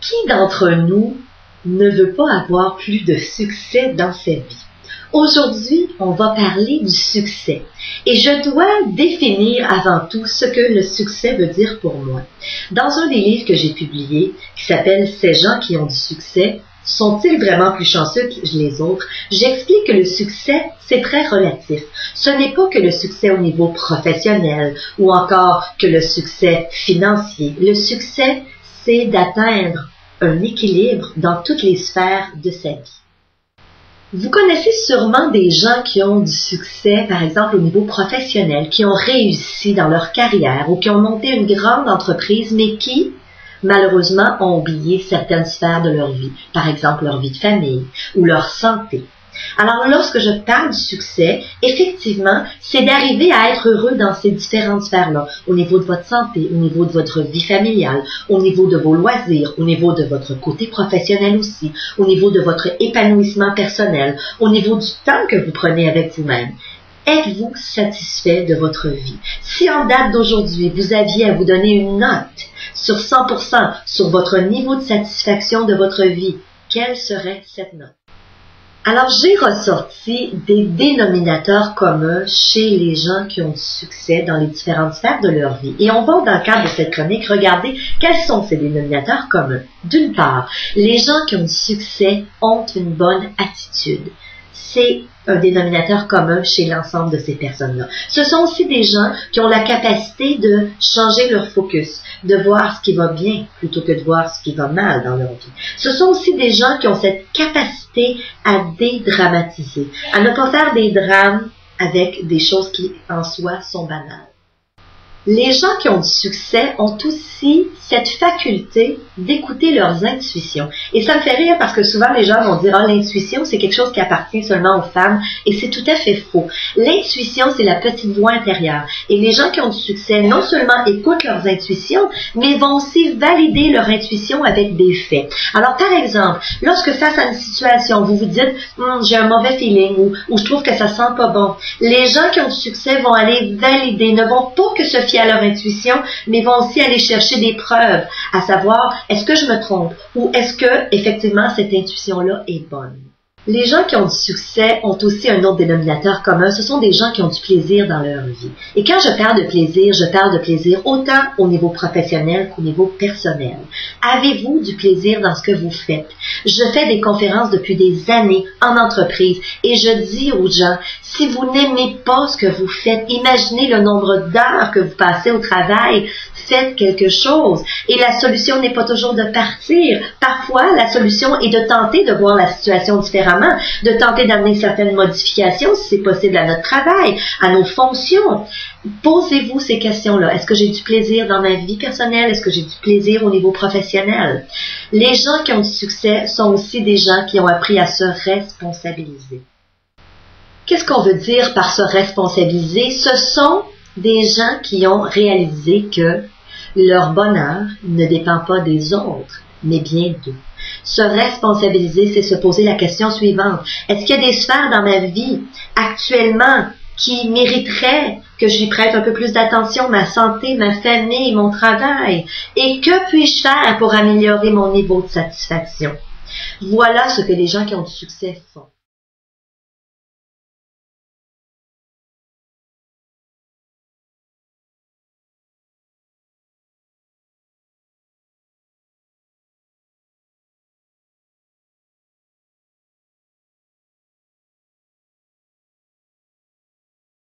Qui d'entre nous ne veut pas avoir plus de succès dans sa vie? Aujourd'hui, on va parler du succès et je dois définir avant tout ce que le succès veut dire pour moi. Dans un des livres que j'ai publié, qui s'appelle « Ces gens qui ont du succès, sont-ils vraiment plus chanceux que les autres ?» J'explique que le succès, c'est très relatif. Ce n'est pas que le succès au niveau professionnel ou encore que le succès financier. Le succès, c'est d'atteindre un équilibre dans toutes les sphères de sa vie. Vous connaissez sûrement des gens qui ont du succès, par exemple au niveau professionnel, qui ont réussi dans leur carrière ou qui ont monté une grande entreprise, mais qui, malheureusement, ont oublié certaines sphères de leur vie, par exemple leur vie de famille ou leur santé. Alors, lorsque je parle du succès, effectivement, c'est d'arriver à être heureux dans ces différentes sphères-là, au niveau de votre santé, au niveau de votre vie familiale, au niveau de vos loisirs, au niveau de votre côté professionnel aussi, au niveau de votre épanouissement personnel, au niveau du temps que vous prenez avec vous-même. Êtes-vous satisfait de votre vie? Si en date d'aujourd'hui, vous aviez à vous donner une note sur 100% sur votre niveau de satisfaction de votre vie, quelle serait cette note? Alors, j'ai ressorti des dénominateurs communs chez les gens qui ont du succès dans les différentes sphères de leur vie. Et on va, dans le cadre de cette chronique, regarder quels sont ces dénominateurs communs. D'une part, les gens qui ont du succès ont une bonne attitude. C'est un dénominateur commun chez l'ensemble de ces personnes-là. Ce sont aussi des gens qui ont la capacité de changer leur focus, de voir ce qui va bien plutôt que de voir ce qui va mal dans leur vie. Ce sont aussi des gens qui ont cette capacité à dédramatiser, à ne pas faire des drames avec des choses qui en soi sont banales. Les gens qui ont du succès ont aussi cette faculté d'écouter leurs intuitions. Et ça me fait rire parce que souvent les gens vont dire « Ah, l'intuition, c'est quelque chose qui appartient seulement aux femmes. » Et c'est tout à fait faux. L'intuition, c'est la petite voix intérieure. Et les gens qui ont du succès, non seulement écoutent leurs intuitions, mais vont aussi valider leur intuition avec des faits. Alors, par exemple, lorsque face à une situation, vous vous dites « J'ai un mauvais feeling » ou « Je trouve que ça sent pas bon », les gens qui ont du succès vont aller valider, ne vont pas que se fier à leur intuition, mais vont aussi aller chercher des preuves, à savoir, est-ce que je me trompe ou est-ce que, effectivement, cette intuition-là est bonne. Les gens qui ont du succès ont aussi un autre dénominateur commun, ce sont des gens qui ont du plaisir dans leur vie. Et quand je parle de plaisir autant au niveau professionnel qu'au niveau personnel. Avez-vous du plaisir dans ce que vous faites? Je fais des conférences depuis des années en entreprise et je dis aux gens, si vous n'aimez pas ce que vous faites, imaginez le nombre d'heures que vous passez au travail, faites quelque chose. Et la solution n'est pas toujours de partir. Parfois, la solution est de tenter de voir la situation différemment, de tenter d'amener certaines modifications, si c'est possible, à notre travail, à nos fonctions. Posez-vous ces questions-là. Est-ce que j'ai du plaisir dans ma vie personnelle? Est-ce que j'ai du plaisir au niveau professionnel? Les gens qui ont du succès sont aussi des gens qui ont appris à se responsabiliser. Qu'est-ce qu'on veut dire par se responsabiliser? Ce sont des gens qui ont réalisé que leur bonheur ne dépend pas des autres, mais bien d'eux. Se responsabiliser, c'est se poser la question suivante. Est-ce qu'il y a des sphères dans ma vie actuellement qui mériteraient que j'y prête un peu plus d'attention, ma santé, ma famille, mon travail? Et que puis-je faire pour améliorer mon niveau de satisfaction? Voilà ce que les gens qui ont du succès font.